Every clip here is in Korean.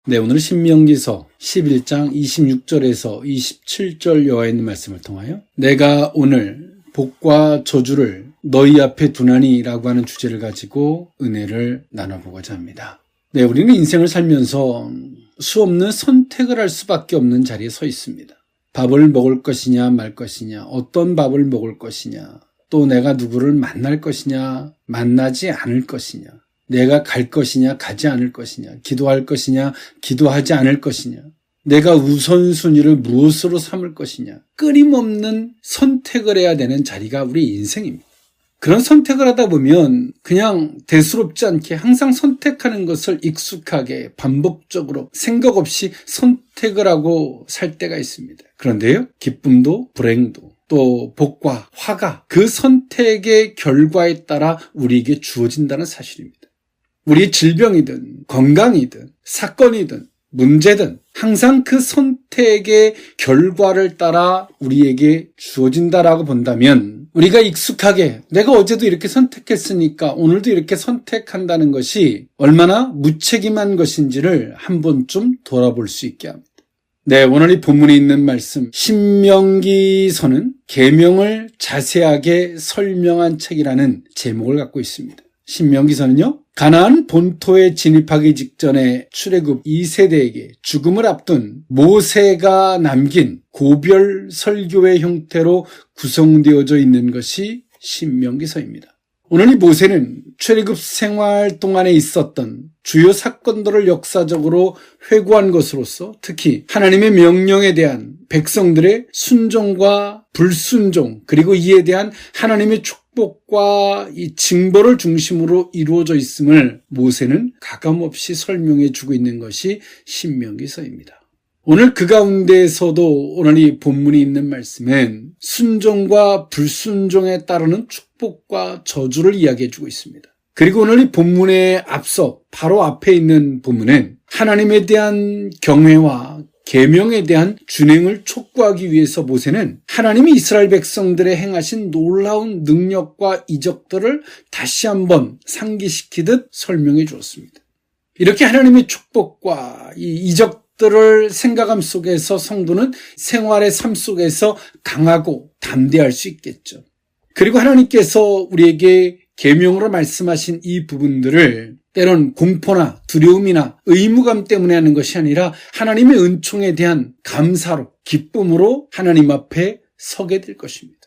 네, 오늘 신명기서 11장 26절에서 27절 여호와 있는 말씀을 통하여 내가 오늘 복과 저주를 너희 앞에 두나니 라고 하는 주제를 가지고 은혜를 나눠보고자 합니다. 네, 우리는 인생을 살면서 수없는 선택을 할 수밖에 없는 자리에 서 있습니다. 밥을 먹을 것이냐 말 것이냐, 어떤 밥을 먹을 것이냐, 또 내가 누구를 만날 것이냐 만나지 않을 것이냐, 내가 갈 것이냐 가지 않을 것이냐, 기도할 것이냐 기도하지 않을 것이냐, 내가 우선순위를 무엇으로 삼을 것이냐, 끊임없는 선택을 해야 되는 자리가 우리 인생입니다. 그런 선택을 하다 보면 그냥 대수롭지 않게 항상 선택하는 것을 익숙하게 반복적으로 생각 없이 선택을 하고 살 때가 있습니다. 그런데요, 기쁨도 불행도 또 복과 화가 그 선택의 결과에 따라 우리에게 주어진다는 사실입니다. 우리 질병이든 건강이든 사건이든 문제든 항상 그 선택의 결과를 따라 우리에게 주어진다라고 본다면, 우리가 익숙하게 내가 어제도 이렇게 선택했으니까 오늘도 이렇게 선택한다는 것이 얼마나 무책임한 것인지를 한 번쯤 돌아볼 수 있게 합니다. 네, 오늘 이 본문에 있는 말씀, 신명기서는 계명을 자세하게 설명한 책이라는 제목을 갖고 있습니다. 신명기서는요, 가나안 본토에 진입하기 직전에 출애굽 2세대에게 죽음을 앞둔 모세가 남긴 고별 설교의 형태로 구성되어져 있는 것이 신명기서입니다. 오늘 이 모세는 출애굽 생활 동안에 있었던 주요 사건들을 역사적으로 회고한 것으로서 특히 하나님의 명령에 대한 백성들의 순종과 불순종, 그리고 이에 대한 하나님의 축복과 이 징벌을 중심으로 이루어져 있음을 모세는 가감없이 설명해 주고 있는 것이 신명기서입니다. 오늘 그 가운데에서도 오늘 이 본문이 있는 말씀은 순종과 불순종에 따르는 축복과 저주를 이야기해 주고 있습니다. 그리고 오늘 이 본문에 앞서 바로 앞에 있는 본문은 하나님에 대한 경외와 계명에 대한 준행을 촉구하기 위해서 모세는 하나님이 이스라엘 백성들의 행하신 놀라운 능력과 이적들을 다시 한번 상기시키듯 설명해 주었습니다. 이렇게 하나님의 축복과 이 이적들을 생각함 속에서 성도는 생활의 삶 속에서 강하고 담대할 수 있겠죠. 그리고 하나님께서 우리에게 계명으로 말씀하신 이 부분들을 때론 공포나 두려움이나 의무감 때문에 하는 것이 아니라 하나님의 은총에 대한 감사로, 기쁨으로 하나님 앞에 서게 될 것입니다.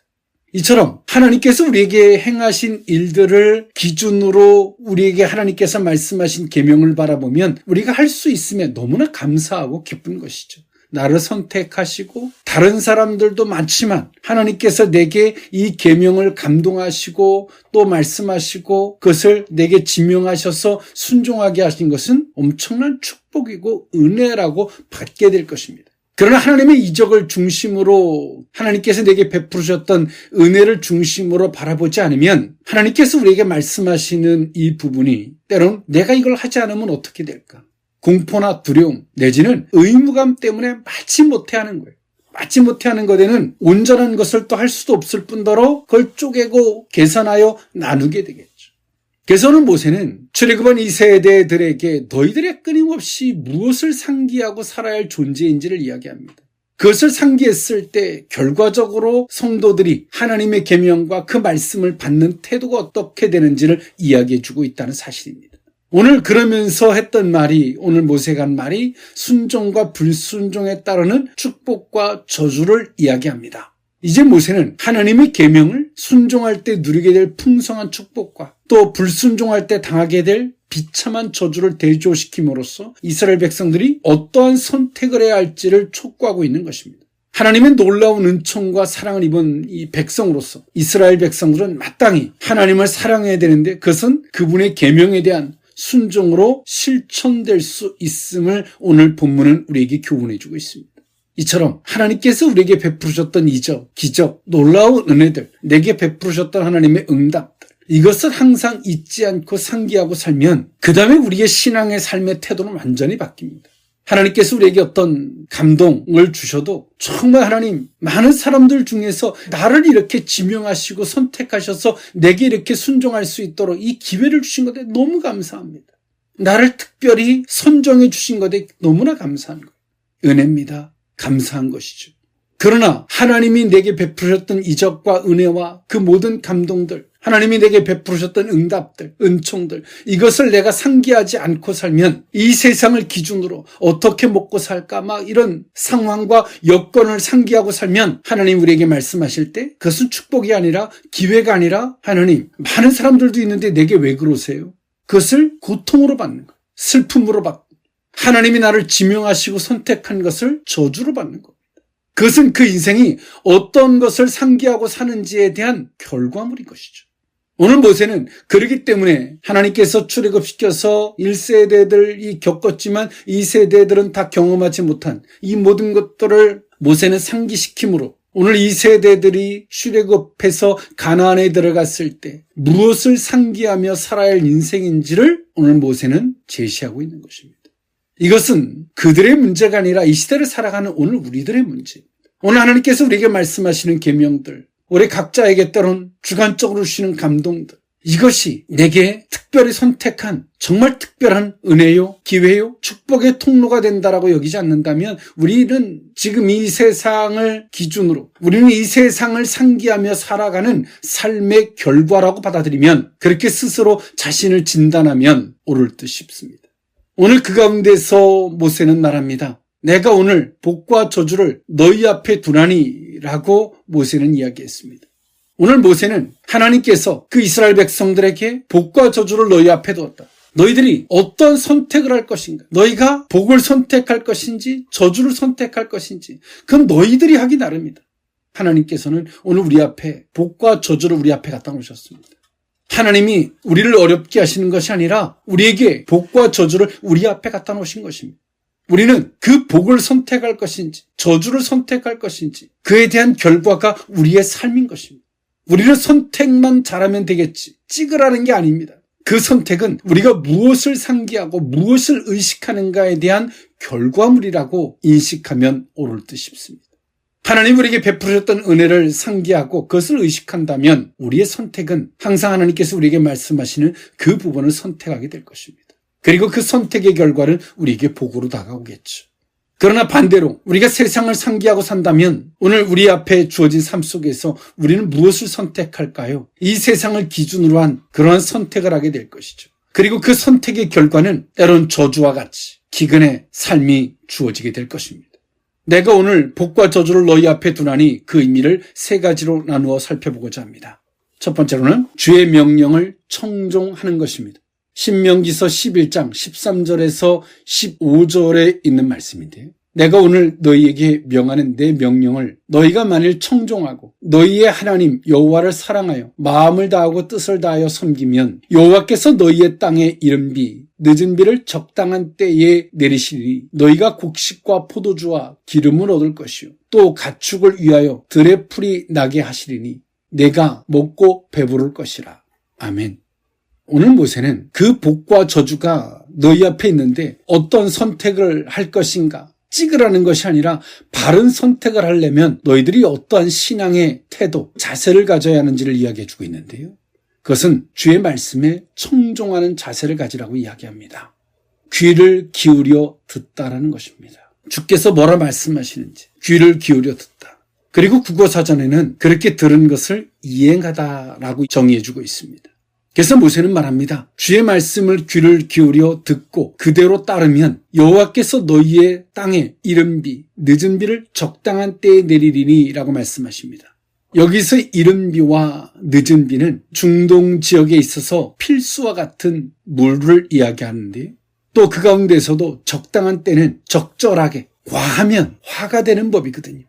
이처럼 하나님께서 우리에게 행하신 일들을 기준으로 우리에게 하나님께서 말씀하신 계명을 바라보면 우리가 할 수 있음에 너무나 감사하고 기쁜 것이죠. 나를 선택하시고 다른 사람들도 많지만 하나님께서 내게 이 계명을 감동하시고 또 말씀하시고 그것을 내게 지명하셔서 순종하게 하신 것은 엄청난 축복이고 은혜라고 받게 될 것입니다. 그러나 하나님의 이적을 중심으로 하나님께서 내게 베푸셨던 은혜를 중심으로 바라보지 않으면 하나님께서 우리에게 말씀하시는 이 부분이 때로는 내가 이걸 하지 않으면 어떻게 될까? 공포나 두려움 내지는 의무감 때문에 마치 못해하는 거예요. 마치 못해하는 것에는 온전한 것을 또 할 수도 없을 뿐더러 그걸 쪼개고 계산하여 나누게 되겠죠. 그래서 오늘 모세는 출애굽한 이 세대들에게 너희들의 끊임없이 무엇을 상기하고 살아야 할 존재인지를 이야기합니다. 그것을 상기했을 때 결과적으로 성도들이 하나님의 계명과 그 말씀을 받는 태도가 어떻게 되는지를 이야기해 주고 있다는 사실입니다. 오늘 그러면서 했던 말이, 오늘 모세가 한 말이 순종과 불순종에 따르는 축복과 저주를 이야기합니다. 이제 모세는 하나님의 계명을 순종할 때 누리게 될 풍성한 축복과 또 불순종할 때 당하게 될 비참한 저주를 대조시킴으로써 이스라엘 백성들이 어떠한 선택을 해야 할지를 촉구하고 있는 것입니다. 하나님의 놀라운 은총과 사랑을 입은 이 백성으로서 이스라엘 백성들은 마땅히 하나님을 사랑해야 되는데 그것은 그분의 계명에 대한 순종으로 실천될 수 있음을 오늘 본문은 우리에게 교훈해 주고 있습니다. 이처럼 하나님께서 우리에게 베푸셨던 이적, 기적, 놀라운 은혜들, 내게 베푸셨던 하나님의 응답들, 이것을 항상 잊지 않고 상기하고 살면 그 다음에 우리의 신앙의 삶의 태도는 완전히 바뀝니다. 하나님께서 우리에게 어떤 감동을 주셔도 정말 하나님, 많은 사람들 중에서 나를 이렇게 지명하시고 선택하셔서 내게 이렇게 순종할 수 있도록 이 기회를 주신 것에 너무 감사합니다. 나를 특별히 선정해 주신 것에 너무나 감사한 거예요. 은혜입니다. 감사한 것이죠. 그러나 하나님이 내게 베푸셨던 이적과 은혜와 그 모든 감동들, 하나님이 내게 베푸셨던 응답들, 은총들, 이것을 내가 상기하지 않고 살면 이 세상을 기준으로 어떻게 먹고 살까 막 이런 상황과 여건을 상기하고 살면 하나님 우리에게 말씀하실 때 그것은 축복이 아니라 기회가 아니라 하나님 많은 사람들도 있는데 내게 왜 그러세요? 그것을 고통으로 받는 거예요. 슬픔으로 받고 하나님이 나를 지명하시고 선택한 것을 저주로 받는 겁니다. 그것은 그 인생이 어떤 것을 상기하고 사는지에 대한 결과물인 것이죠. 오늘 모세는 그러기 때문에 하나님께서 출애굽시켜서 1세대들이 겪었지만 2세대들은 다 경험하지 못한 이 모든 것들을 모세는 상기시킴으로 오늘 2세대들이 출애굽해서 가나안에 들어갔을 때 무엇을 상기하며 살아야 할 인생인지를 오늘 모세는 제시하고 있는 것입니다. 이것은 그들의 문제가 아니라 이 시대를 살아가는 오늘 우리들의 문제입니다. 오늘 하나님께서 우리에게 말씀하시는 계명들, 우리 각자에게 때론 주관적으로 주시는 감동들, 이것이 내게 특별히 선택한 정말 특별한 은혜요, 기회요, 축복의 통로가 된다라고 여기지 않는다면 우리는 지금 이 세상을 기준으로 우리는 이 세상을 상기하며 살아가는 삶의 결과라고 받아들이면 그렇게 스스로 자신을 진단하면 옳을 듯 싶습니다. 오늘 그 가운데서 모세는 말합니다. 내가 오늘 복과 저주를 너희 앞에 두나니 라고 모세는 이야기했습니다. 오늘 모세는 하나님께서 그 이스라엘 백성들에게 복과 저주를 너희 앞에 두었다. 너희들이 어떤 선택을 할 것인가? 너희가 복을 선택할 것인지 저주를 선택할 것인지 그건 너희들이 하기 나름이다. 하나님께서는 오늘 우리 앞에 복과 저주를 우리 앞에 갖다 놓으셨습니다. 하나님이 우리를 어렵게 하시는 것이 아니라 우리에게 복과 저주를 우리 앞에 갖다 놓으신 것입니다. 우리는 그 복을 선택할 것인지 저주를 선택할 것인지 그에 대한 결과가 우리의 삶인 것입니다. 우리는 선택만 잘하면 되겠지 찍으라는 게 아닙니다. 그 선택은 우리가 무엇을 상기하고 무엇을 의식하는가에 대한 결과물이라고 인식하면 옳을 듯 싶습니다. 하나님 우리에게 베푸셨던 은혜를 상기하고 그것을 의식한다면 우리의 선택은 항상 하나님께서 우리에게 말씀하시는 그 부분을 선택하게 될 것입니다. 그리고 그 선택의 결과는 우리에게 복으로 다가오겠죠. 그러나 반대로 우리가 세상을 상기하고 산다면 오늘 우리 앞에 주어진 삶 속에서 우리는 무엇을 선택할까요? 이 세상을 기준으로 한 그러한 선택을 하게 될 것이죠. 그리고 그 선택의 결과는 때론 저주와 같이 기근의 삶이 주어지게 될 것입니다. 내가 오늘 복과 저주를 너희 앞에 두나니 그 의미를 세 가지로 나누어 살펴보고자 합니다. 첫 번째로는 주의 명령을 청종하는 것입니다. 신명기서 11장 13절에서 15절에 있는 말씀인데요. 내가 오늘 너희에게 명하는 내 명령을 너희가 만일 청종하고 너희의 하나님 여호와를 사랑하여 마음을 다하고 뜻을 다하여 섬기면 여호와께서 너희의 땅에 이른 비 늦은 비를 적당한 때에 내리시리니 너희가 곡식과 포도주와 기름을 얻을 것이요 또 가축을 위하여 들의 풀이 나게 하시리니 내가 먹고 배부를 것이라. 아멘. 오늘 모세는 그 복과 저주가 너희 앞에 있는데 어떤 선택을 할 것인가 찍으라는 것이 아니라 바른 선택을 하려면 너희들이 어떠한 신앙의 태도, 자세를 가져야 하는지를 이야기해 주고 있는데요. 그것은 주의 말씀에 청종하는 자세를 가지라고 이야기합니다. 귀를 기울여 듣다라는 것입니다. 주께서 뭐라 말씀하시는지 귀를 기울여 듣다. 그리고 국어사전에는 그렇게 들은 것을 이행하다라고 정의해 주고 있습니다. 그래서 모세는 말합니다. 주의 말씀을 귀를 기울여 듣고 그대로 따르면 여호와께서 너희의 땅에 이른 비, 늦은 비를 적당한 때에 내리리니 라고 말씀하십니다. 여기서 이른 비와 늦은 비는 중동 지역에 있어서 필수와 같은 물을 이야기하는데 또 그 가운데서도 적당한 때는 적절하게, 과하면 화가 되는 법이거든요.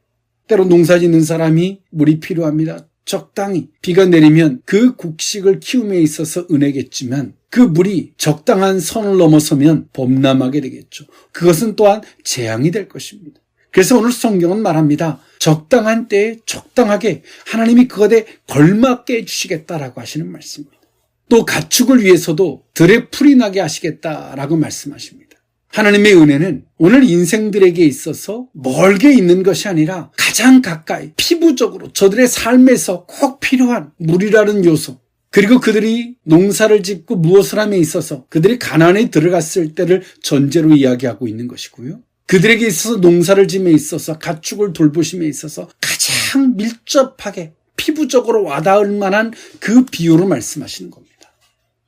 때로 농사 짓는 사람이 물이 필요합니다. 적당히 비가 내리면 그 곡식을 키움에 있어서 은혜겠지만 그 물이 적당한 선을 넘어서면 범람하게 되겠죠. 그것은 또한 재앙이 될 것입니다. 그래서 오늘 성경은 말합니다. 적당한 때에 적당하게 하나님이 그것에 걸맞게 해주시겠다라고 하시는 말씀입니다. 또 가축을 위해서도 들의 풀이 나게 하시겠다라고 말씀하십니다. 하나님의 은혜는 오늘 인생들에게 있어서 멀게 있는 것이 아니라 가장 가까이 피부적으로 저들의 삶에서 꼭 필요한 물이라는 요소, 그리고 그들이 농사를 짓고 무엇을 함에 있어서 그들이 가나안에 들어갔을 때를 전제로 이야기하고 있는 것이고요. 그들에게 있어서 농사를 짐에 있어서 가축을 돌보심에 있어서 가장 밀접하게 피부적으로 와닿을 만한 그 비유로 말씀하시는 겁니다.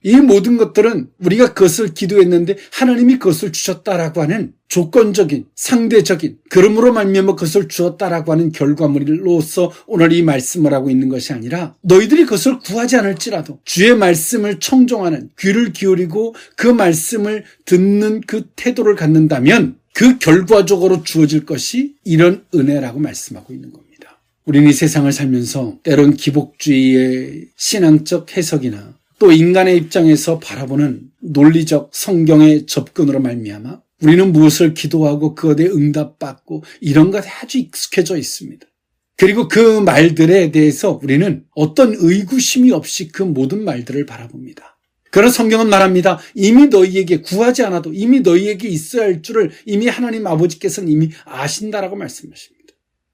이 모든 것들은 우리가 그것을 기도했는데 하나님이 그것을 주셨다라고 하는 조건적인, 상대적인, 그러므로 말미암아 그것을 주었다라고 하는 결과물로서 오늘 이 말씀을 하고 있는 것이 아니라 너희들이 그것을 구하지 않을지라도 주의 말씀을 청종하는, 귀를 기울이고 그 말씀을 듣는 그 태도를 갖는다면 그 결과적으로 주어질 것이 이런 은혜라고 말씀하고 있는 겁니다. 우리는 이 세상을 살면서 때론 기복주의의 신앙적 해석이나 또 인간의 입장에서 바라보는 논리적 성경의 접근으로 말미암아 우리는 무엇을 기도하고 그것에 응답받고 이런 것에 아주 익숙해져 있습니다. 그리고 그 말들에 대해서 우리는 어떤 의구심이 없이 그 모든 말들을 바라봅니다. 그러나 성경은 말합니다. 이미 너희에게 구하지 않아도 이미 너희에게 있어야 할 줄을 이미 하나님 아버지께서는 이미 아신다라고 말씀하십니다.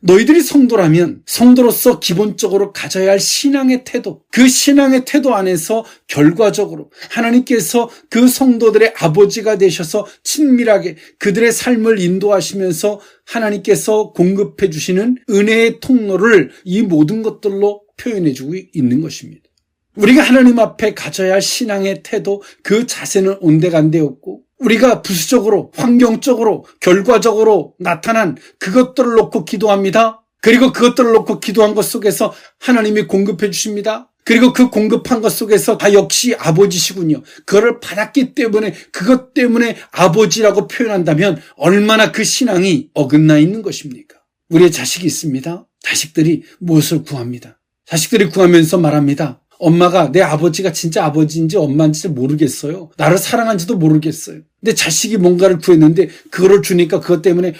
너희들이 성도라면 성도로서 기본적으로 가져야 할 신앙의 태도, 그 신앙의 태도 안에서 결과적으로 하나님께서 그 성도들의 아버지가 되셔서 친밀하게 그들의 삶을 인도하시면서 하나님께서 공급해 주시는 은혜의 통로를 이 모든 것들로 표현해 주고 있는 것입니다. 우리가 하나님 앞에 가져야 할 신앙의 태도, 그 자세는 온데간데 없고 우리가 부수적으로, 환경적으로, 결과적으로 나타난 그것들을 놓고 기도합니다. 그리고 그것들을 놓고 기도한 것 속에서 하나님이 공급해 주십니다. 그리고 그 공급한 것 속에서 다 역시 아버지시군요. 그거를 받았기 때문에 그것 때문에 아버지라고 표현한다면 얼마나 그 신앙이 어긋나 있는 것입니까? 우리의 자식이 있습니다. 자식들이 무엇을 구합니다. 자식들이 구하면서 말합니다. 엄마가 내 아버지가 진짜 아버지인지 엄마인지 모르겠어요. 나를 사랑한지도 모르겠어요. 근데 자식이 뭔가를 구했는데 그거를 주니까 그것 때문에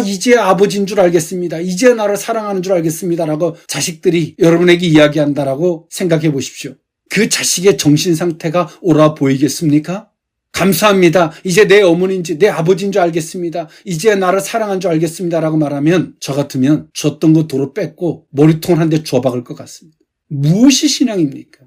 이제 아버지인 줄 알겠습니다. 이제 나를 사랑하는 줄 알겠습니다. 라고 자식들이 여러분에게 이야기한다라고 생각해 보십시오. 그 자식의 정신 상태가 옳아 보이겠습니까? 감사합니다. 이제 내 어머니인지 내 아버지인 줄 알겠습니다. 이제 나를 사랑한 줄 알겠습니다. 라고 말하면 저 같으면 줬던 거 도로 뺏고 머리통을 한 대 줘박을 것 같습니다. 무엇이 신앙입니까?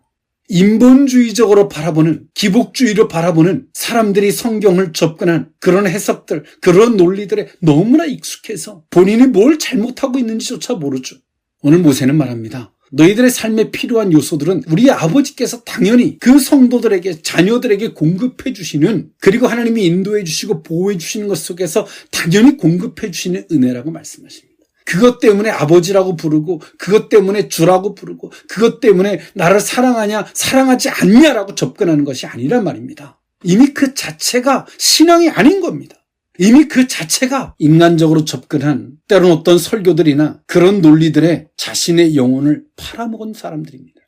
인본주의적으로 바라보는, 기복주의로 바라보는 사람들이 성경을 접근한 그런 해석들, 그런 논리들에 너무나 익숙해서 본인이 뭘 잘못하고 있는지조차 모르죠. 오늘 모세는 말합니다. 너희들의 삶에 필요한 요소들은 우리 아버지께서 당연히 그 성도들에게, 자녀들에게 공급해 주시는, 그리고 하나님이 인도해 주시고 보호해 주시는 것 속에서 당연히 공급해 주시는 은혜라고 말씀하십니다. 그것 때문에 아버지라고 부르고 그것 때문에 주라고 부르고 그것 때문에 나를 사랑하냐 사랑하지 않냐라고 접근하는 것이 아니란 말입니다. 이미 그 자체가 신앙이 아닌 겁니다. 이미 그 자체가 인간적으로 접근한 때로는 어떤 설교들이나 그런 논리들에 자신의 영혼을 팔아먹은 사람들입니다.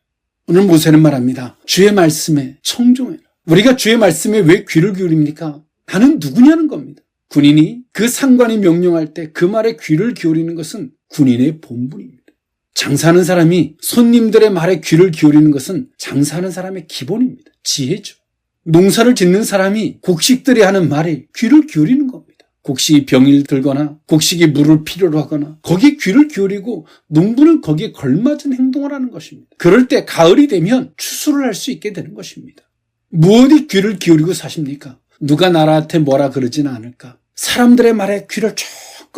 오늘 모세는 말합니다. 주의 말씀에 청종해라. 우리가 주의 말씀에 왜 귀를 기울입니까? 나는 누구냐는 겁니다. 군인이 그 상관이 명령할 때 그 말에 귀를 기울이는 것은 군인의 본분입니다. 장사하는 사람이 손님들의 말에 귀를 기울이는 것은 장사하는 사람의 기본입니다. 지혜죠. 농사를 짓는 사람이 곡식들이 하는 말에 귀를 기울이는 겁니다. 곡식이 병을 들거나 곡식이 물을 필요로 하거나 거기에 귀를 기울이고 농부는 거기에 걸맞은 행동을 하는 것입니다. 그럴 때 가을이 되면 추수를 할 수 있게 되는 것입니다. 무엇이 귀를 기울이고 사십니까? 누가 나한테 뭐라 그러지는 않을까? 사람들의 말에 귀를 쭉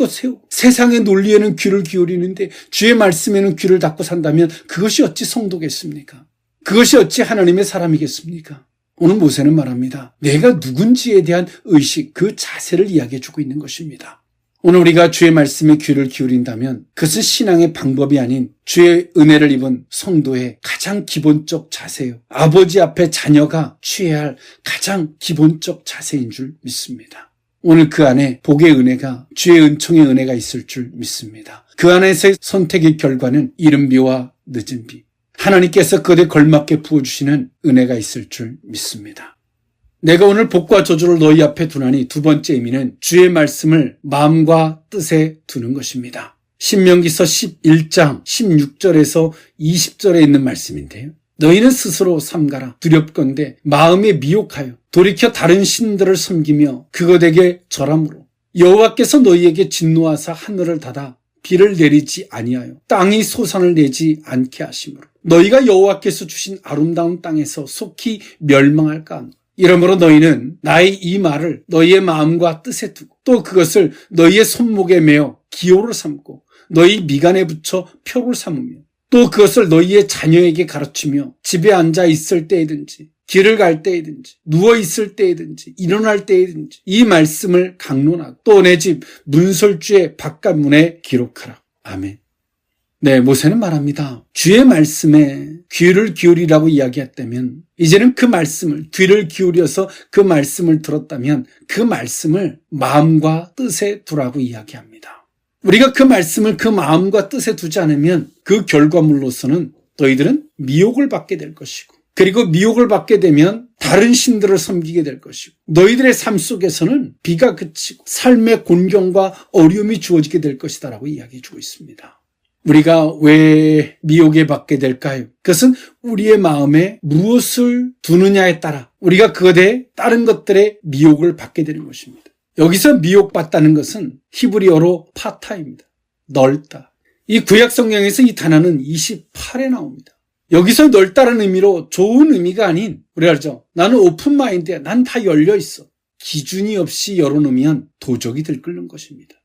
세우고 세상의 논리에는 귀를 기울이는데 주의 말씀에는 귀를 닫고 산다면 그것이 어찌 성도겠습니까? 그것이 어찌 하나님의 사람이겠습니까? 오늘 모세는 말합니다. 내가 누군지에 대한 의식, 그 자세를 이야기해주고 있는 것입니다. 오늘 우리가 주의 말씀에 귀를 기울인다면 그것은 신앙의 방법이 아닌 주의 은혜를 입은 성도의 가장 기본적 자세요. 아버지 앞에 자녀가 취해야 할 가장 기본적 자세인 줄 믿습니다. 오늘 그 안에 복의 은혜가, 주의 은총의 은혜가 있을 줄 믿습니다. 그 안에서의 선택의 결과는 이른 비와 늦은 비, 하나님께서 그에 걸맞게 부어주시는 은혜가 있을 줄 믿습니다. 내가 오늘 복과 저주를 너희 앞에 두나니 두 번째 의미는 주의 말씀을 마음과 뜻에 두는 것입니다. 신명기서 11장 16절에서 20절에 있는 말씀인데요. 너희는 스스로 삼가라. 두렵건대 마음에 미혹하여 돌이켜 다른 신들을 섬기며 그것에게 절함으로 여호와께서 너희에게 진노하사 하늘을 닫아 비를 내리지 아니하여 땅이 소산을 내지 않게 하심으로 너희가 여호와께서 주신 아름다운 땅에서 속히 멸망할까 하노라. 이러므로 너희는 나의 이 말을 너희의 마음과 뜻에 두고 또 그것을 너희의 손목에 매어 기호를 삼고 너희 미간에 붙여 표를 삼으며 또 그것을 너희의 자녀에게 가르치며 집에 앉아 있을 때이든지 길을 갈 때이든지 누워 있을 때이든지 일어날 때이든지 이 말씀을 강론하고 또 내 집 문설주의 바깥문에 기록하라. 아멘. 네, 모세는 말합니다. 주의 말씀에 귀를 기울이라고 이야기했다면 이제는 그 말씀을 귀를 기울여서 그 말씀을 들었다면 그 말씀을 마음과 뜻에 두라고 이야기합니다. 우리가 그 말씀을 그 마음과 뜻에 두지 않으면 그 결과물로서는 너희들은 미혹을 받게 될 것이고 그리고 미혹을 받게 되면 다른 신들을 섬기게 될 것이고 너희들의 삶 속에서는 비가 그치고 삶의 곤경과 어려움이 주어지게 될 것이다라고 이야기해 주고 있습니다. 우리가 왜 미혹에 받게 될까요? 그것은 우리의 마음에 무엇을 두느냐에 따라 우리가 그것에 다른 것들의 미혹을 받게 되는 것입니다. 여기서 미혹받다는 것은 히브리어로 파타입니다. 넓다. 이 구약 성경에서 이 단어는 28에 나옵니다. 여기서 넓다는 의미로 좋은 의미가 아닌 우리가 알죠. 나는 오픈 마인드야. 난 다 열려 있어. 기준이 없이 열어놓으면 도적이 들끓는 것입니다.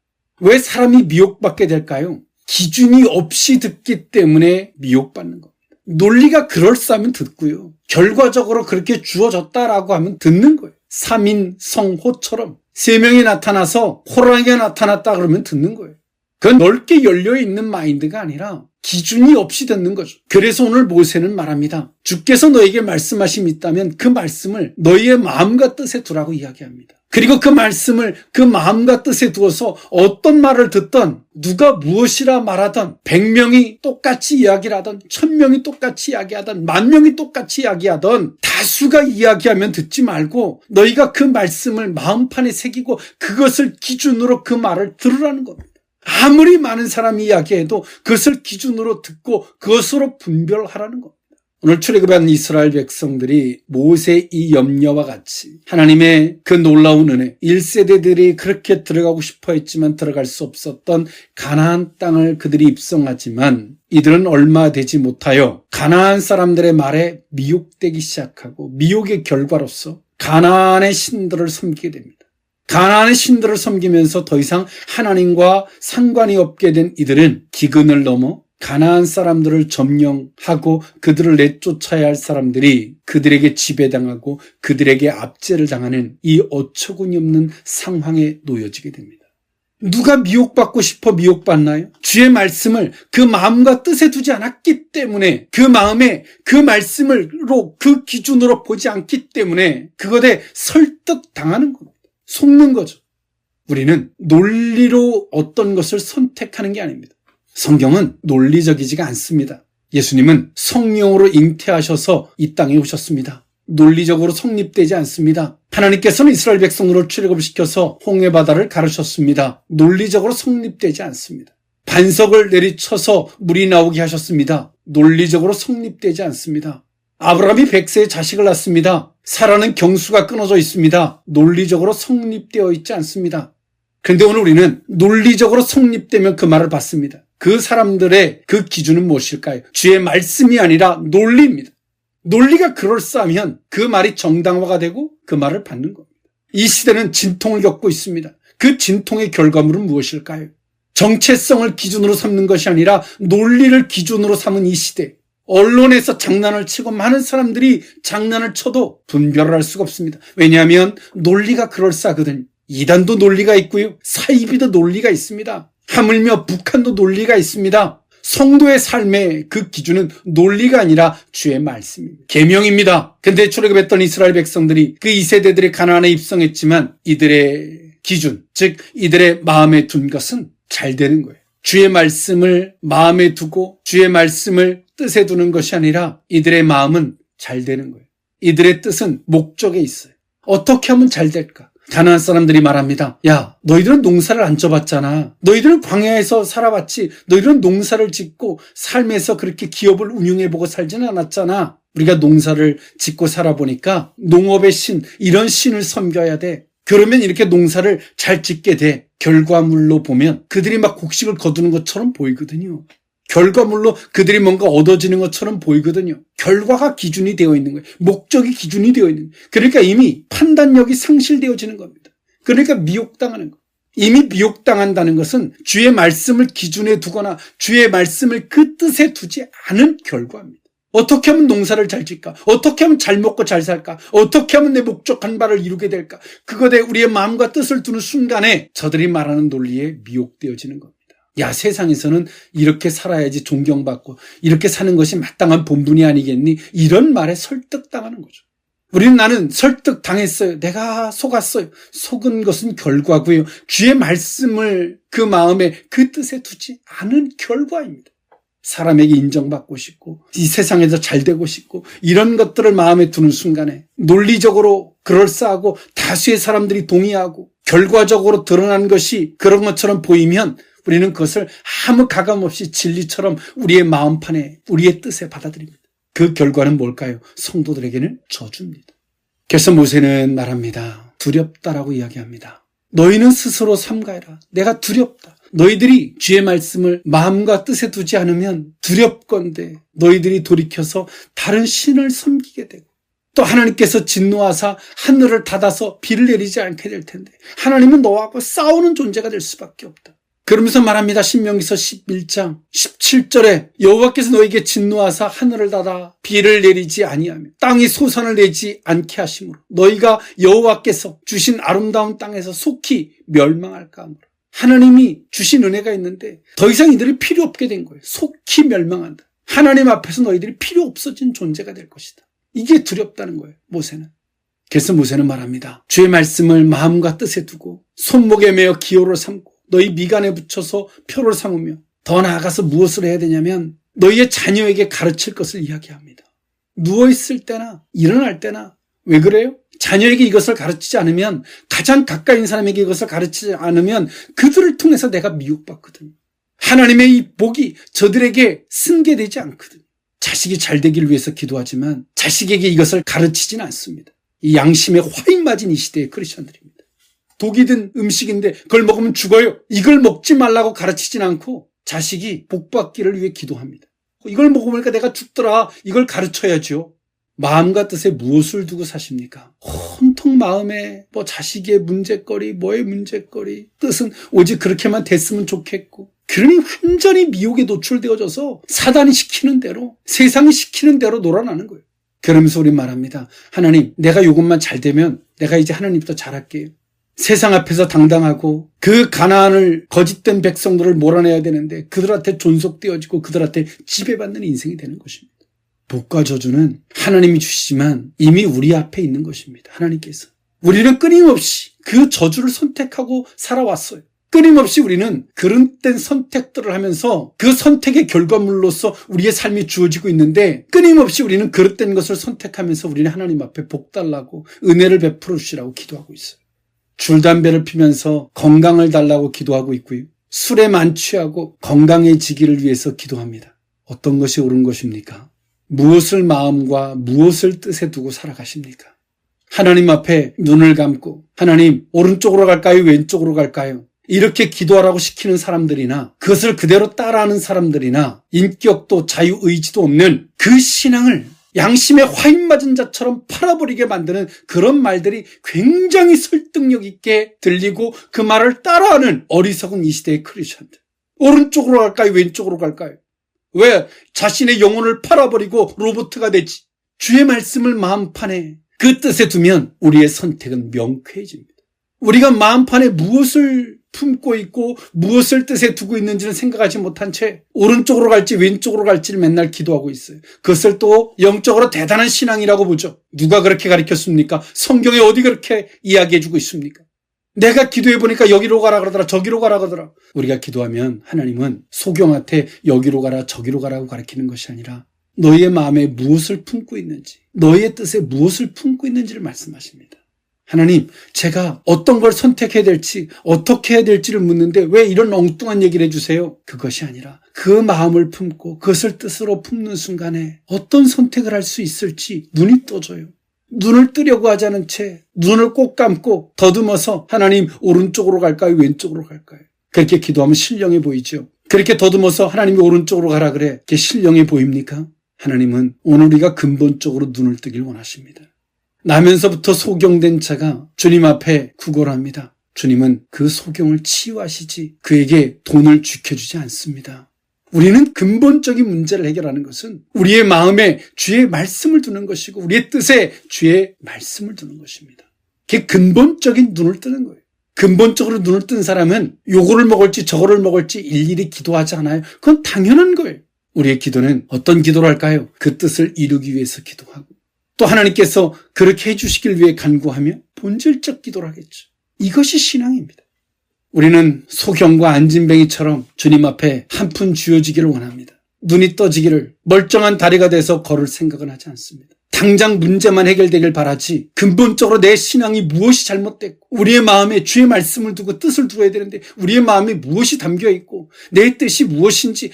왜 사람이 미혹받게 될까요? 기준이 없이 듣기 때문에 미혹받는 겁니다. 논리가 그럴싸하면 듣고요. 결과적으로 그렇게 주어졌다라고 하면 듣는 거예요. 3인 성호처럼 3명이 나타나서 호랑이가 나타났다 그러면 듣는 거예요. 그건 넓게 열려있는 마인드가 아니라 기준이 없이 듣는 거죠. 그래서 오늘 모세는 말합니다. 주께서 너에게 말씀하심이 있다면 그 말씀을 너희의 마음과 뜻에 두라고 이야기합니다. 그리고 그 말씀을 그 마음과 뜻에 두어서 어떤 말을 듣던 누가 무엇이라 말하던 100명이 똑같이 이야기를 하던 1000명이 똑같이 이야기하던 10,000명이 똑같이 이야기하던 다수가 이야기하면 듣지 말고 너희가 그 말씀을 마음판에 새기고 그것을 기준으로 그 말을 들으라는 겁니다. 아무리 많은 사람이 이야기해도 그것을 기준으로 듣고 그것으로 분별하라는 겁니다. 오늘 출애굽한 이스라엘 백성들이 모세의 이 염려와 같이 하나님의 그 놀라운 은혜 1세대들이 그렇게 들어가고 싶어 했지만 들어갈 수 없었던 가나안 땅을 그들이 입성하지만 이들은 얼마 되지 못하여 가나안 사람들의 말에 미혹되기 시작하고 미혹의 결과로서 가나안의 신들을 섬기게 됩니다. 가나안의 신들을 섬기면서 더 이상 하나님과 상관이 없게 된 이들은 기근을 넘어 가나안 사람들을 점령하고 그들을 내쫓아야 할 사람들이 그들에게 지배당하고 그들에게 압제를 당하는 이 어처구니 없는 상황에 놓여지게 됩니다. 누가 미혹받고 싶어 미혹받나요? 주의 말씀을 그 마음과 뜻에 두지 않았기 때문에 그 마음에 그 말씀으로 그 기준으로 보지 않기 때문에 그것에 설득당하는 겁니다. 속는 거죠. 우리는 논리로 어떤 것을 선택하는 게 아닙니다. 성경은 논리적이지가 않습니다. 예수님은 성령으로 잉태하셔서 이 땅에 오셨습니다. 논리적으로 성립되지 않습니다. 하나님께서는 이스라엘 백성들을 출애굽을 시켜서 홍해 바다를 가르셨습니다. 논리적으로 성립되지 않습니다. 반석을 내리쳐서 물이 나오게 하셨습니다. 논리적으로 성립되지 않습니다. 아브라함이 100세에 자식을 낳습니다. 사라는 경수가 끊어져 있습니다. 논리적으로 성립되어 있지 않습니다. 그런데 오늘 우리는 논리적으로 성립되면 그 말을 받습니다. 그 사람들의 그 기준은 무엇일까요? 주의 말씀이 아니라 논리입니다. 논리가 그럴싸하면 그 말이 정당화가 되고 그 말을 받는 겁니다. 이 시대는 진통을 겪고 있습니다. 그 진통의 결과물은 무엇일까요? 정체성을 기준으로 삼는 것이 아니라 논리를 기준으로 삼은 이 시대. 언론에서 장난을 치고 많은 사람들이 장난을 쳐도 분별을 할 수가 없습니다. 왜냐하면 논리가 그럴싸하거든요. 이단도 논리가 있고요. 사이비도 논리가 있습니다. 하물며 북한도 논리가 있습니다. 성도의 삶의 그 기준은 논리가 아니라 주의 말씀입니다. 계명입니다. 근데 출애굽했던 이스라엘 백성들이 그 2세대들이 가나안에 입성했지만 이들의 기준, 즉 이들의 마음에 둔 것은 잘 되는 거예요. 주의 말씀을 마음에 두고 주의 말씀을 뜻에 두는 것이 아니라 이들의 마음은 잘 되는 거예요. 이들의 뜻은 목적에 있어요. 어떻게 하면 잘 될까? 가나안 사람들이 말합니다. 야, 너희들은 농사를 안 져봤잖아. 너희들은 광야에서 살아봤지. 너희들은 농사를 짓고 삶에서 그렇게 기업을 운영해보고 살지는 않았잖아. 우리가 농사를 짓고 살아보니까 농업의 신, 이런 신을 섬겨야 돼. 그러면 이렇게 농사를 잘 짓게 돼. 결과물로 보면 그들이 막 곡식을 거두는 것처럼 보이거든요. 결과물로 그들이 뭔가 얻어지는 것처럼 보이거든요. 결과가 기준이 되어 있는 거예요. 목적이 기준이 되어 있는 거예요. 그러니까 이미 판단력이 상실되어지는 겁니다. 그러니까 미혹당하는 거예요. 이미 미혹당한다는 것은 주의 말씀을 기준에 두거나 주의 말씀을 그 뜻에 두지 않은 결과입니다. 어떻게 하면 농사를 잘 짓까? 어떻게 하면 잘 먹고 잘 살까? 어떻게 하면 내 목적한 바를 이루게 될까? 그것에 우리의 마음과 뜻을 두는 순간에 저들이 말하는 논리에 미혹되어지는 겁니다. 야, 세상에서는 이렇게 살아야지 존경받고 이렇게 사는 것이 마땅한 본분이 아니겠니? 이런 말에 설득당하는 거죠. 우리는 나는 설득당했어요. 내가 속았어요. 속은 것은 결과고요. 주의 말씀을 그 마음에 그 뜻에 두지 않은 결과입니다. 사람에게 인정받고 싶고 이 세상에서 잘 되고 싶고 이런 것들을 마음에 두는 순간에 논리적으로 그럴싸하고 다수의 사람들이 동의하고 결과적으로 드러난 것이 그런 것처럼 보이면 우리는 그것을 아무 가감 없이 진리처럼 우리의 마음판에 우리의 뜻에 받아들입니다. 그 결과는 뭘까요? 성도들에게는 저주입니다. 그래서 모세는 말합니다. 두렵다라고 이야기합니다. 너희는 스스로 삼가해라. 내가 두렵다. 너희들이 주의 말씀을 마음과 뜻에 두지 않으면 두렵건대 너희들이 돌이켜서 다른 신을 섬기게 되고 또 하나님께서 진노하사 하늘을 닫아서 비를 내리지 않게 될 텐데 하나님은 너하고 싸우는 존재가 될 수밖에 없다. 그러면서 말합니다. 신명기서 11장 17절에 여호와께서 너에게 진노하사 하늘을 닫아 비를 내리지 아니하며 땅이 소산을 내지 않게 하심으로 너희가 여호와께서 주신 아름다운 땅에서 속히 멸망할까 하므로 하나님이 주신 은혜가 있는데 더 이상 이들이 필요 없게 된 거예요. 속히 멸망한다. 하나님 앞에서 너희들이 필요 없어진 존재가 될 것이다. 이게 두렵다는 거예요. 모세는. 그래서 모세는 말합니다. 주의 말씀을 마음과 뜻에 두고 손목에 매어 기호를 삼고 너희 미간에 붙여서 표를 삼으며 더 나아가서 무엇을 해야 되냐면 너희의 자녀에게 가르칠 것을 이야기합니다. 누워있을 때나 일어날 때나 왜 그래요? 자녀에게 이것을 가르치지 않으면 가장 가까이 있는 사람에게 이것을 가르치지 않으면 그들을 통해서 내가 미혹받거든요. 하나님의 이 복이 저들에게 승계되지 않거든요. 자식이 잘 되기를 위해서 기도하지만 자식에게 이것을 가르치지는 않습니다. 이 양심에 화인 맞은 이 시대의 크리스천들입니다. 독이 든 음식인데 그걸 먹으면 죽어요. 이걸 먹지 말라고 가르치진 않고 자식이 복받기를 위해 기도합니다. 이걸 먹으니까 내가 죽더라. 이걸 가르쳐야죠. 마음과 뜻에 무엇을 두고 사십니까? 온통 마음에 자식의 문제거리, 뭐의 문제거리, 뜻은 오직 그렇게만 됐으면 좋겠고 그러니 완전히 미혹에 노출되어져서 사단이 시키는 대로 세상이 시키는 대로 놀아나는 거예요. 그러면서 우리 말합니다. 하나님, 내가 이것만 잘 되면 내가 이제 하나님부터 잘할게요. 세상 앞에서 당당하고 그 가나안을 거짓된 백성들을 몰아내야 되는데 그들한테 존속되어지고 그들한테 지배받는 인생이 되는 것입니다. 복과 저주는 하나님이 주시지만 이미 우리 앞에 있는 것입니다. 하나님께서. 우리는 끊임없이 그 저주를 선택하고 살아왔어요. 끊임없이 우리는 그릇된 선택들을 하면서 그 선택의 결과물로서 우리의 삶이 주어지고 있는데 끊임없이 우리는 그릇된 것을 선택하면서 우리는 하나님 앞에 복 달라고 은혜를 베풀어 주시라고 기도하고 있어요. 줄담배를 피면서 건강을 달라고 기도하고 있고요. 술에 만취하고 건강해지기를 위해서 기도합니다. 어떤 것이 옳은 것입니까? 무엇을 마음과 무엇을 뜻에 두고 살아가십니까? 하나님 앞에 눈을 감고 하나님 오른쪽으로 갈까요? 왼쪽으로 갈까요? 이렇게 기도하라고 시키는 사람들이나 그것을 그대로 따라하는 사람들이나 인격도 자유의지도 없는 그 신앙을 양심에 화인 맞은 자처럼 팔아버리게 만드는 그런 말들이 굉장히 설득력 있게 들리고 그 말을 따라하는 어리석은 이 시대의 크리스천들. 오른쪽으로 갈까요? 왼쪽으로 갈까요? 왜 자신의 영혼을 팔아버리고 로봇가 되지? 주의 말씀을 마음판에 그 뜻에 두면 우리의 선택은 명쾌해집니다. 우리가 마음판에 무엇을 품고 있고 무엇을 뜻에 두고 있는지는 생각하지 못한 채 오른쪽으로 갈지 왼쪽으로 갈지를 맨날 기도하고 있어요. 그것을 또 영적으로 대단한 신앙이라고 보죠. 누가 그렇게 가르쳤습니까? 성경에 어디 그렇게 이야기해주고 있습니까? 내가 기도해보니까 여기로 가라 그러더라 저기로 가라 그러더라. 우리가 기도하면 하나님은 소경한테 여기로 가라 저기로 가라고 가르치는 것이 아니라 너희의 마음에 무엇을 품고 있는지 너희의 뜻에 무엇을 품고 있는지를 말씀하십니다. 하나님, 제가 어떤 걸 선택해야 될지 어떻게 해야 될지를 묻는데 왜 이런 엉뚱한 얘기를 해주세요? 그것이 아니라 그 마음을 품고 그것을 뜻으로 품는 순간에 어떤 선택을 할 수 있을지 눈이 떠져요. 눈을 뜨려고 하지 않은 채 눈을 꼭 감고 더듬어서 하나님 오른쪽으로 갈까요? 왼쪽으로 갈까요? 그렇게 기도하면 신령해 보이죠. 그렇게 더듬어서 하나님이 오른쪽으로 가라 그래. 그게 신령해 보입니까? 하나님은 오늘 우리가 근본적으로 눈을 뜨길 원하십니다. 나면서부터 소경된 자가 주님 앞에 구걸을 합니다. 주님은 그 소경을 치유하시지 그에게 돈을 지켜주지 않습니다. 우리는 근본적인 문제를 해결하는 것은 우리의 마음에 주의 말씀을 두는 것이고 우리의 뜻에 주의 말씀을 두는 것입니다. 그게 근본적인 눈을 뜨는 거예요. 근본적으로 눈을 뜬 사람은 요거를 먹을지 저거를 먹을지 일일이 기도하지 않아요. 그건 당연한 거예요. 우리의 기도는 어떤 기도를 할까요? 그 뜻을 이루기 위해서 기도하고 또 하나님께서 그렇게 해주시길 위해 간구하며 본질적 기도를 하겠죠. 이것이 신앙입니다. 우리는 소경과 안진뱅이처럼 주님 앞에 한 푼 쥐어지기를 원합니다. 눈이 떠지기를 멀쩡한 다리가 돼서 걸을 생각은 하지 않습니다. 당장 문제만 해결되길 바라지 근본적으로 내 신앙이 무엇이 잘못됐고 우리의 마음에 주의 말씀을 두고 뜻을 두어야 되는데 우리의 마음에 무엇이 담겨있고 내 뜻이 무엇인지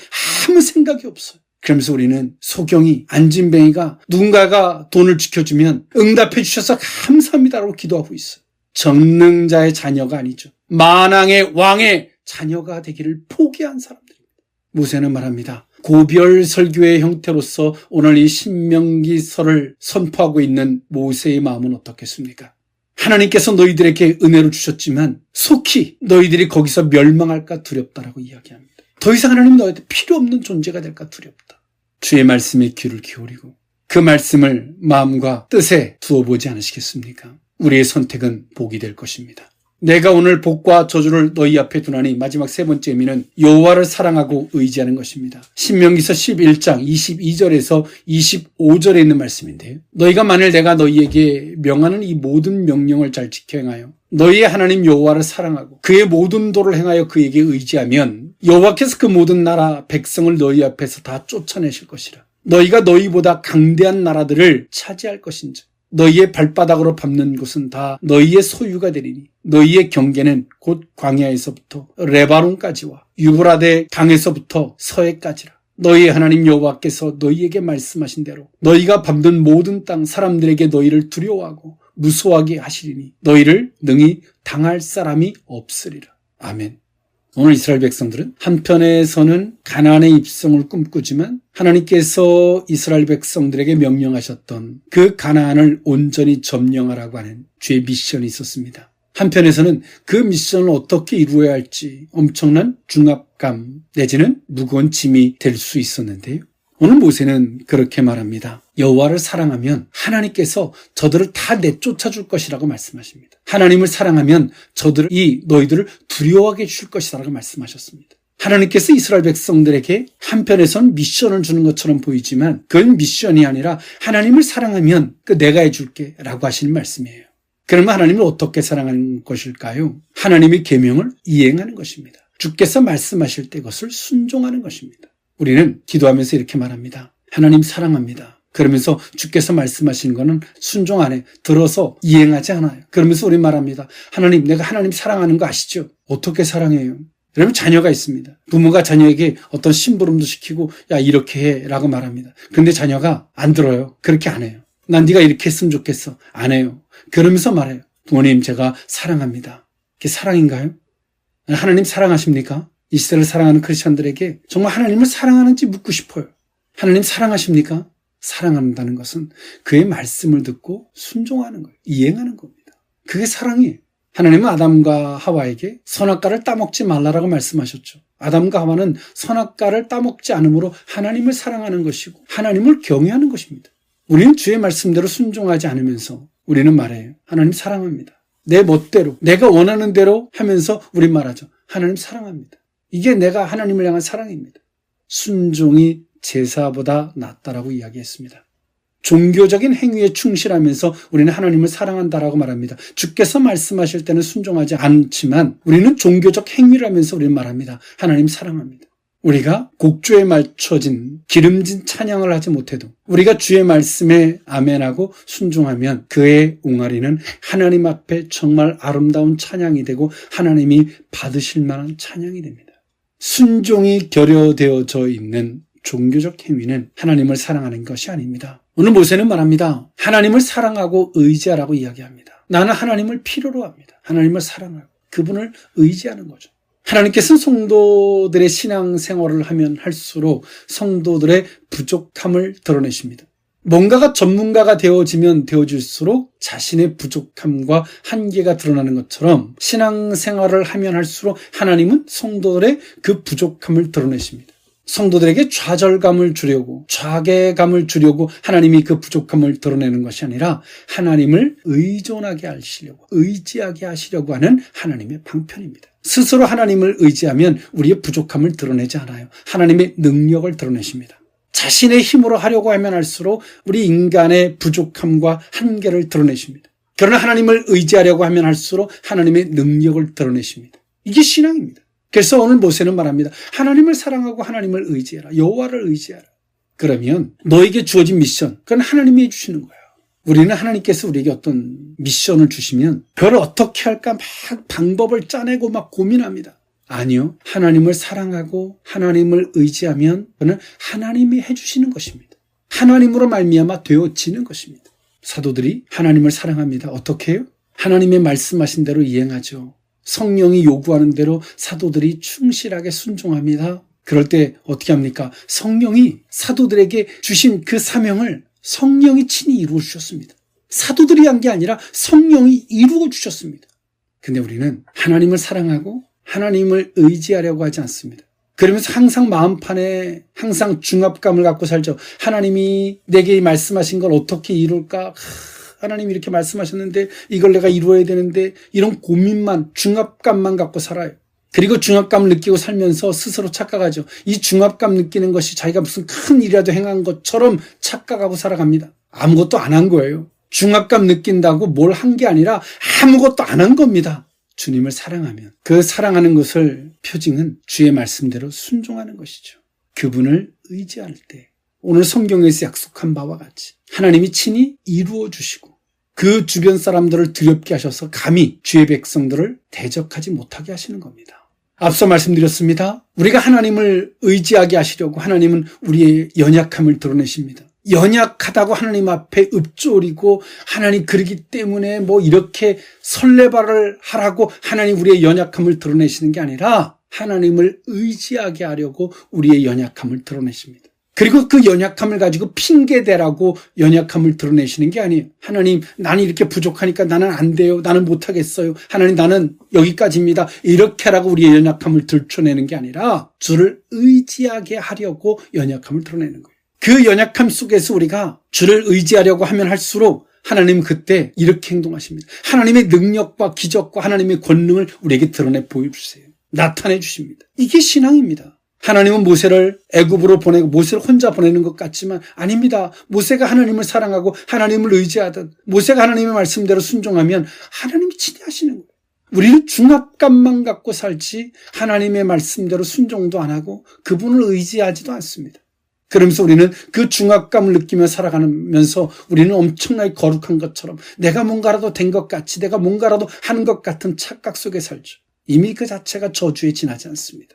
아무 생각이 없어요. 그러면서 우리는 소경이 안진뱅이가 누군가가 돈을 지켜주면 응답해 주셔서 감사합니다라고 기도하고 있어요. 전능자의 자녀가 아니죠. 만왕의 왕의 자녀가 되기를 포기한 사람들입니다. 모세는 말합니다. 고별 설교의 형태로서 오늘 이 신명기서를 선포하고 있는 모세의 마음은 어떻겠습니까? 하나님께서 너희들에게 은혜를 주셨지만 속히 너희들이 거기서 멸망할까 두렵다라고 이야기합니다. 더 이상 하나님 너희한테 필요 없는 존재가 될까 두렵다. 주의 말씀에 귀를 기울이고 그 말씀을 마음과 뜻에 두어보지 않으시겠습니까? 우리의 선택은 복이 될 것입니다. 내가 오늘 복과 저주를 너희 앞에 두나니 마지막 세 번째 의미는 여호와를 사랑하고 의지하는 것입니다. 신명기서 11장 22절에서 25절에 있는 말씀인데요. 너희가 만일 내가 너희에게 명하는 이 모든 명령을 잘 지켜 행하여 너희의 하나님 여호와를 사랑하고 그의 모든 도를 행하여 그에게 의지하면 여호와께서 그 모든 나라 백성을 너희 앞에서 다 쫓아내실 것이라. 너희가 너희보다 강대한 나라들을 차지할 것인지 너희의 발바닥으로 밟는 곳은 다 너희의 소유가 되리니 너희의 경계는 곧 광야에서부터 레바논까지와 유브라데 강에서부터 서해까지라. 너희의 하나님 여호와께서 너희에게 말씀하신 대로 너희가 밟는 모든 땅 사람들에게 너희를 두려워하고 무서워하게 하시리니 너희를 능히 당할 사람이 없으리라. 아멘. 오늘 이스라엘 백성들은 한편에서는 가나안의 입성을 꿈꾸지만 하나님께서 이스라엘 백성들에게 명령하셨던 그 가나안을 온전히 점령하라고 하는 주의 미션이 있었습니다. 한편에서는 그 미션을 어떻게 이루어야 할지 엄청난 중압감 내지는 무거운 짐이 될 수 있었는데요. 오늘 모세는 그렇게 말합니다. 여호와를 사랑하면 하나님께서 저들을 다 내쫓아 줄 것이라고 말씀하십니다. 하나님을 사랑하면 저들이 너희들을 두려워하게 해줄 것이라고 말씀하셨습니다. 하나님께서 이스라엘 백성들에게 한편에선 미션을 주는 것처럼 보이지만 그건 미션이 아니라 하나님을 사랑하면 내가 해줄게 라고 하시는 말씀이에요. 그러면 하나님을 어떻게 사랑하는 것일까요? 하나님의 계명을 이행하는 것입니다. 주께서 말씀하실 때 그것을 순종하는 것입니다. 우리는 기도하면서 이렇게 말합니다. 하나님 사랑합니다. 그러면서 주께서 말씀하시는 것은 순종 안 해. 들어서 이행하지 않아요. 그러면서 우리 말합니다. 하나님, 내가 하나님 사랑하는 거 아시죠? 어떻게 사랑해요? 여러분 자녀가 있습니다. 부모가 자녀에게 어떤 심부름도 시키고 야 이렇게 해 라고 말합니다. 그런데 자녀가 안 들어요. 그렇게 안 해요. 난 네가 이렇게 했으면 좋겠어. 안 해요. 그러면서 말해요. 부모님 제가 사랑합니다. 그게 사랑인가요? 하나님 사랑하십니까? 이 시대를 사랑하는 크리스천들에게 정말 하나님을 사랑하는지 묻고 싶어요. 하나님 사랑하십니까? 사랑한다는 것은 그의 말씀을 듣고 순종하는 거예요. 이행하는 겁니다. 그게 사랑이에요. 하나님은 아담과 하와에게 선악과를 따먹지 말라라고 말씀하셨죠. 아담과 하와는 선악과를 따먹지 않으므로 하나님을 사랑하는 것이고 하나님을 경외하는 것입니다. 우리는 주의 말씀대로 순종하지 않으면서 우리는 말해요. 하나님 사랑합니다. 내 멋대로 내가 원하는 대로 하면서 우리 말하죠. 하나님 사랑합니다. 이게 내가 하나님을 향한 사랑입니다. 순종이 제사보다 낫다라고 이야기했습니다. 종교적인 행위에 충실하면서 우리는 하나님을 사랑한다라고 말합니다. 주께서 말씀하실 때는 순종하지 않지만 우리는 종교적 행위를 하면서 우리는 말합니다. 하나님 사랑합니다. 우리가 곡조에 맞춰진 기름진 찬양을 하지 못해도 우리가 주의 말씀에 아멘하고 순종하면 그의 옹알이는 하나님 앞에 정말 아름다운 찬양이 되고 하나님이 받으실 만한 찬양이 됩니다. 순종이 결여되어져 있는 종교적 행위는 하나님을 사랑하는 것이 아닙니다. 오늘 모세는 말합니다. 하나님을 사랑하고 의지하라고 이야기합니다. 나는 하나님을 필요로 합니다. 하나님을 사랑하고 그분을 의지하는 거죠. 하나님께서는 성도들의 신앙생활을 하면 할수록 성도들의 부족함을 드러내십니다. 뭔가가 전문가가 되어지면 되어질수록 자신의 부족함과 한계가 드러나는 것처럼 신앙생활을 하면 할수록 하나님은 성도들의 그 부족함을 드러내십니다. 성도들에게 좌절감을 주려고, 좌계감을 주려고 하나님이 그 부족함을 드러내는 것이 아니라 하나님을 의존하게 하시려고, 의지하게 하시려고 하는 하나님의 방편입니다. 스스로 하나님을 의지하면 우리의 부족함을 드러내지 않아요. 하나님의 능력을 드러내십니다. 자신의 힘으로 하려고 하면 할수록 우리 인간의 부족함과 한계를 드러내십니다. 그러나 하나님을 의지하려고 하면 할수록 하나님의 능력을 드러내십니다. 이게 신앙입니다. 그래서 오늘 모세는 말합니다. 하나님을 사랑하고 하나님을 의지해라. 여호와를 의지하라. 그러면 너에게 주어진 미션, 그건 하나님이 해주시는 거예요. 우리는 하나님께서 우리에게 어떤 미션을 주시면 그걸 어떻게 할까 막 방법을 짜내고 막 고민합니다. 아니요. 하나님을 사랑하고 하나님을 의지하면 그는 하나님이 해주시는 것입니다. 하나님으로 말미암아 되어지는 것입니다. 사도들이 하나님을 사랑합니다. 어떻게 해요? 하나님의 말씀하신 대로 이행하죠. 성령이 요구하는 대로 사도들이 충실하게 순종합니다. 그럴 때 어떻게 합니까? 성령이 사도들에게 주신 그 사명을 성령이 친히 이루어 주셨습니다. 사도들이 한 게 아니라 성령이 이루어 주셨습니다. 근데 우리는 하나님을 사랑하고 하나님을 의지하려고 하지 않습니다. 그러면서 항상 마음판에 항상 중압감을 갖고 살죠. 하나님이 내게 말씀하신 걸 어떻게 이룰까? 하나님이 이렇게 말씀하셨는데 이걸 내가 이루어야 되는데 이런 고민만, 중압감만 갖고 살아요. 그리고 중압감을 느끼고 살면서 스스로 착각하죠. 이 중압감 느끼는 것이 자기가 무슨 큰 일이라도 행한 것처럼 착각하고 살아갑니다. 아무것도 안 한 거예요. 중압감 느낀다고 뭘 한 게 아니라 아무것도 안 한 겁니다. 주님을 사랑하면 그 사랑하는 것을 표징은 주의 말씀대로 순종하는 것이죠. 그분을 의지할 때 오늘 성경에서 약속한 바와 같이 하나님이 친히 이루어 주시고 그 주변 사람들을 두렵게 하셔서 감히 주의 백성들을 대적하지 못하게 하시는 겁니다. 앞서 말씀드렸습니다. 우리가 하나님을 의지하게 하시려고 하나님은 우리의 연약함을 드러내십니다. 연약하다고 하나님 앞에 읊조리고 하나님 그러기 때문에 뭐 이렇게 설레발을 하라고 하나님 우리의 연약함을 드러내시는 게 아니라 하나님을 의지하게 하려고 우리의 연약함을 드러내십니다. 그리고 그 연약함을 가지고 핑계대라고 연약함을 드러내시는 게 아니에요. 하나님, 나는 이렇게 부족하니까 나는 안 돼요. 나는 못하겠어요. 하나님, 나는 여기까지입니다. 이렇게 하라고 우리의 연약함을 들춰내는 게 아니라 주를 의지하게 하려고 연약함을 드러내는 거예요. 그 연약함 속에서 우리가 주를 의지하려고 하면 할수록 하나님은 그때 이렇게 행동하십니다. 하나님의 능력과 기적과 하나님의 권능을 우리에게 드러내 보여주세요. 나타내 주십니다. 이게 신앙입니다. 하나님은 모세를 애굽으로 보내고 모세를 혼자 보내는 것 같지만 아닙니다. 모세가 하나님을 사랑하고 하나님을 의지하든 모세가 하나님의 말씀대로 순종하면 하나님이 친히 하시는 거예요. 우리는 중압감만 갖고 살지 하나님의 말씀대로 순종도 안 하고 그분을 의지하지도 않습니다. 그러면서 우리는 그 중압감을 느끼며 살아가면서 우리는 엄청나게 거룩한 것처럼 내가 뭔가라도 된 것 같이 내가 뭔가라도 하는 것 같은 착각 속에 살죠. 이미 그 자체가 저주에 지나지 않습니다.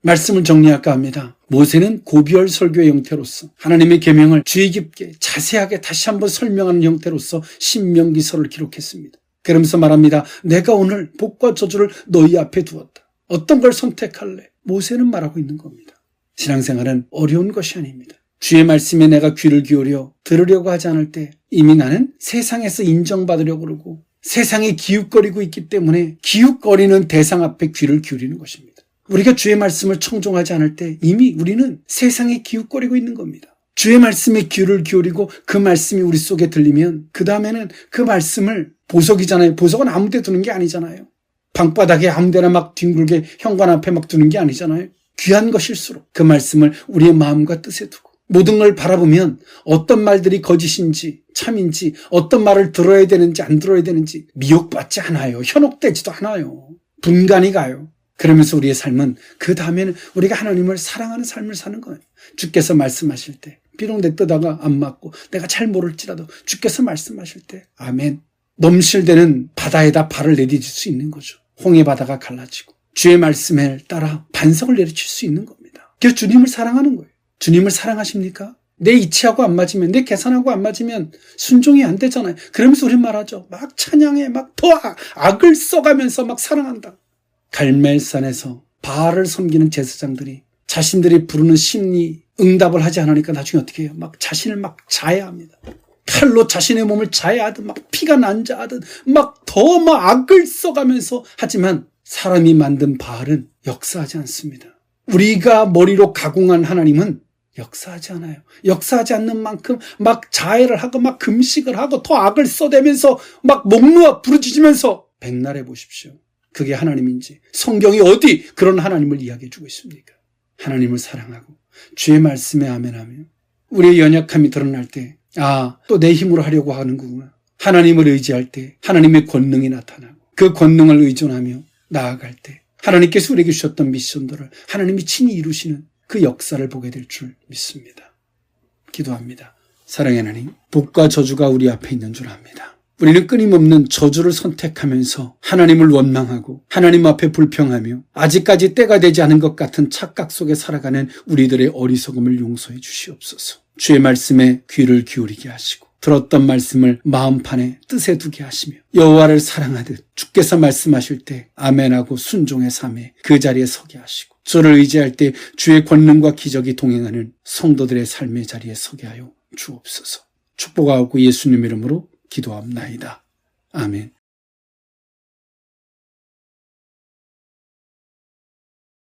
말씀을 정리할까 합니다. 모세는 고별 설교의 형태로서 하나님의 계명을 주의 깊게 자세하게 다시 한번 설명하는 형태로서 신명기서를 기록했습니다. 그러면서 말합니다. 내가 오늘 복과 저주를 너희 앞에 두었다. 어떤 걸 선택할래? 모세는 말하고 있는 겁니다. 신앙생활은 어려운 것이 아닙니다. 주의 말씀에 내가 귀를 기울여 들으려고 하지 않을 때 이미 나는 세상에서 인정받으려고 그러고 세상에 기웃거리고 있기 때문에 기웃거리는 대상 앞에 귀를 기울이는 것입니다. 우리가 주의 말씀을 청종하지 않을 때 이미 우리는 세상에 기웃거리고 있는 겁니다. 주의 말씀에 귀를 기울이고 그 말씀이 우리 속에 들리면 그 다음에는 그 말씀을 보석이잖아요. 보석은 아무 데 두는 게 아니잖아요. 방바닥에 아무 데나 막 뒹굴게 현관 앞에 막 두는 게 아니잖아요. 귀한 것일수록 그 말씀을 우리의 마음과 뜻에 두고 모든 걸 바라보면 어떤 말들이 거짓인지 참인지 어떤 말을 들어야 되는지 안 들어야 되는지 미혹받지 않아요. 현혹되지도 않아요. 분간이 가요. 그러면서 우리의 삶은 그 다음에는 우리가 하나님을 사랑하는 삶을 사는 거예요. 주께서 말씀하실 때 비록 내 뜻하가 안 맞고 내가 잘 모를지라도 주께서 말씀하실 때 아멘. 넘실대는 바다에다 발을 내디딜 수 있는 거죠. 홍해 바다가 갈라지고 주의 말씀에 따라 반석을 내리칠 수 있는 겁니다. 그래서 주님을 사랑하는 거예요. 주님을 사랑하십니까? 내 이치하고 안 맞으면 내 계산하고 안 맞으면 순종이 안 되잖아요. 그러면서 우리 말하죠. 막 찬양해 막 더 악을 써가면서 막 사랑한다. 갈멜산에서 바알을 섬기는 제사장들이 자신들이 부르는 신이 응답을 하지 않으니까 나중에 어떻게 해요? 막 자신을 막 자해합니다. 칼로 자신의 몸을 자해하듯 막 피가 난자하듯 막 더 막 악을 써가면서, 하지만 사람이 만든 바알은 역사하지 않습니다. 우리가 머리로 가공한 하나님은 역사하지 않아요. 역사하지 않는 만큼 막 자해를 하고 막 금식을 하고 더 악을 써대면서 막 목 놓아 부르짖으면서 백날해 보십시오. 그게 하나님인지 성경이 어디 그런 하나님을 이야기해 주고 있습니까? 하나님을 사랑하고 주의 말씀에 아멘하며 우리의 연약함이 드러날 때, 또 내 힘으로 하려고 하는구나. 하나님을 의지할 때 하나님의 권능이 나타나고 그 권능을 의존하며 나아갈 때 하나님께서 우리에게 주셨던 미션들을 하나님이 친히 이루시는 그 역사를 보게 될 줄 믿습니다. 기도합니다. 사랑의 하나님, 복과 저주가 우리 앞에 있는 줄 압니다. 우리는 끊임없는 저주를 선택하면서 하나님을 원망하고 하나님 앞에 불평하며 아직까지 때가 되지 않은 것 같은 착각 속에 살아가는 우리들의 어리석음을 용서해 주시옵소서. 주의 말씀에 귀를 기울이게 하시고 들었던 말씀을 마음판에 뜻에 두게 하시며 여호와를 사랑하듯 주께서 말씀하실 때 아멘하고 순종의 삶에 그 자리에 서게 하시고 주를 의지할 때 주의 권능과 기적이 동행하는 성도들의 삶의 자리에 서게 하여 주옵소서. 축복하고 예수님 이름으로 기도합나이다. 아멘.